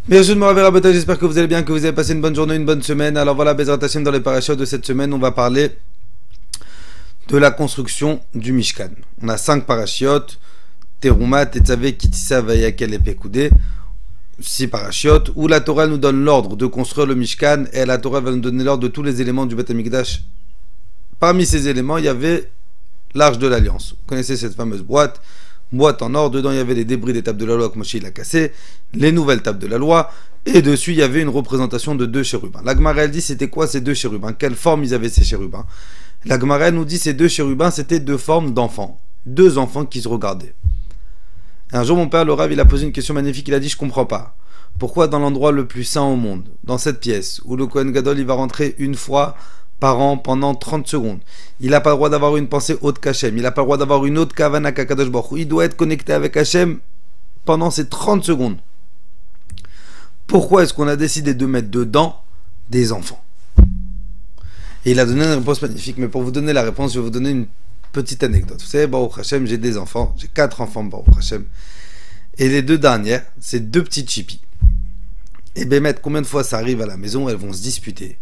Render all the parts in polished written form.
Bien sûr, j'espère que vous allez bien, que vous avez passé une bonne journée, une bonne semaine. Alors voilà, Bezrat Hashem, dans les parachutes de cette semaine, on va parler de la construction du Mishkan. On a 5 parachutes, Teruma, Tetzaveh, Kitissa, Vayakel et Pekoudé. 6 parachutes, où la Torah nous donne l'ordre de construire le Mishkan, et la Torah va nous donner l'ordre de tous les éléments du Beth Amikdash. Parmi ces éléments, il y avait l'Arche de l'Alliance. Vous connaissez cette fameuse boîte en or. Dedans, il y avait les débris des tables de la loi que Moshe il a cassé, les nouvelles tables de la loi, et dessus, il y avait une représentation de 2 chérubins. La Gemara, elle dit, c'était quoi ces 2 chérubins? Quelle forme ils avaient ces chérubins? La Gemara, elle nous dit, ces 2 chérubins, c'était 2 formes d'enfants. 2 enfants qui se regardaient. Et un jour, mon père, le Rav, il a posé une question magnifique. Il a dit, je comprends pas. Pourquoi dans l'endroit le plus saint au monde, dans cette pièce, où le Kohen Gadol, il va rentrer une fois par an pendant 30 secondes. Il n'a pas le droit d'avoir une pensée haute qu'Hachem. Il n'a pas le droit d'avoir une autre kavana qu'Akadosh Baruch Hu. Il doit être connecté avec Hachem pendant ces 30 secondes. Pourquoi est-ce qu'on a décidé de mettre dedans des enfants? Et il a donné une réponse magnifique. Mais pour vous donner la réponse, je vais vous donner une petite anecdote. Vous savez, Baruch Hachem, j'ai des enfants. J'ai 4 enfants, Baruch Hachem. Et les 2 dernières, c'est 2 petites chippies. Et Bémet, combien de fois ça arrive à la maison, elles vont se disputer.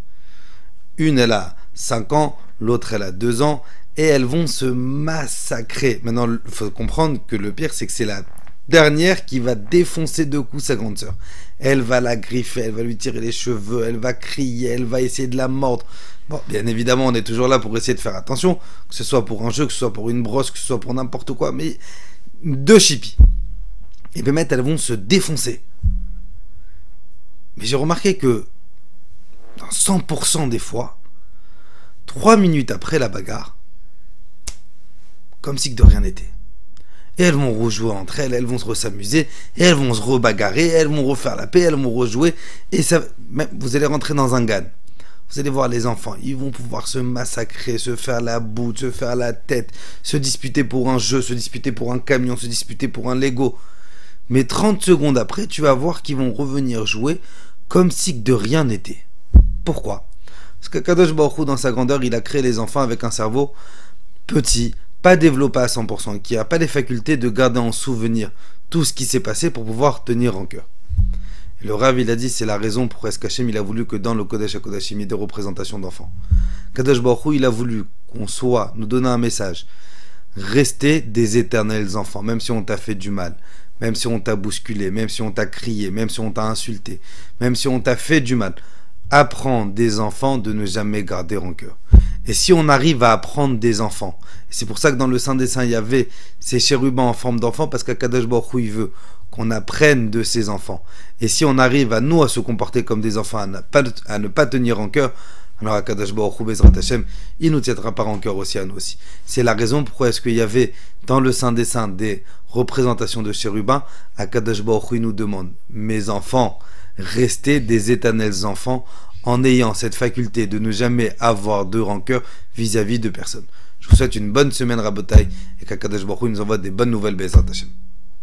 Une, elle a 5 ans, l'autre, elle a 2 ans, et elles vont se massacrer. Maintenant, il faut comprendre que le pire, c'est que c'est la dernière qui va défoncer 2 coups sa grande sœur. Elle va la griffer, elle va lui tirer les cheveux, elle va crier, elle va essayer de la mordre. Bon, bien évidemment, on est toujours là pour essayer de faire attention, que ce soit pour un jeu, que ce soit pour une brosse, que ce soit pour n'importe quoi, mais 2 chippies. Et bien, elles vont se défoncer. Mais j'ai remarqué que dans 100% des fois, 3 minutes après la bagarre, comme si de rien n'était. Et elles vont rejouer entre elles, elles vont s'amuser, et elles vont se rebagarrer, elles vont refaire la paix, elles vont rejouer, et ça, même, vous allez rentrer dans un gan. Vous allez voir les enfants, ils vont pouvoir se massacrer, se faire la boue, se faire la tête, se disputer pour un jeu, se disputer pour un camion, se disputer pour un Lego. Mais 30 secondes après, tu vas voir qu'ils vont revenir jouer comme si de rien n'était. Pourquoi? Parce que Kadosh Baruch Hu, dans sa grandeur, il a créé les enfants avec un cerveau petit, pas développé à 100%, qui n'a pas les facultés de garder en souvenir tout ce qui s'est passé pour pouvoir tenir en cœur. Et le Rav, il a dit, c'est la raison pour Hachem, il a voulu que dans le Kodesh HaKodashim, il y ait des représentations d'enfants. Kadosh Baruch Hu, il a voulu qu'on soit, nous donner un message. Restez des éternels enfants, même si on t'a fait du mal, même si on t'a bousculé, même si on t'a crié, même si on t'a insulté, même si on t'a fait du mal. Apprends des enfants de ne jamais garder rancœur. Et si on arrive à apprendre des enfants, et c'est pour ça que dans le Saint des Saints, il y avait ces chérubins en forme d'enfants, parce qu'Akadosh Baruch Hu, il veut qu'on apprenne de ses enfants. Et si on arrive à nous à se comporter comme des enfants, à ne pas tenir rancœur, alors Akadosh Baruch Hu, Bezrat Hashem, il nous tiendra par rancœur aussi à nous aussi. C'est la raison pourquoi est-ce qu'il y avait dans le Saint des Saints des représentations de chérubins. Akadosh Baruch Hu nous demande, mes enfants, restez des éternels enfants en ayant cette faculté de ne jamais avoir de rancœur vis-à-vis de personne. Je vous souhaite une bonne semaine, Rabotai, et qu'Akadosh Baruch Hu nous envoie des bonnes nouvelles, Bezrat Hashem.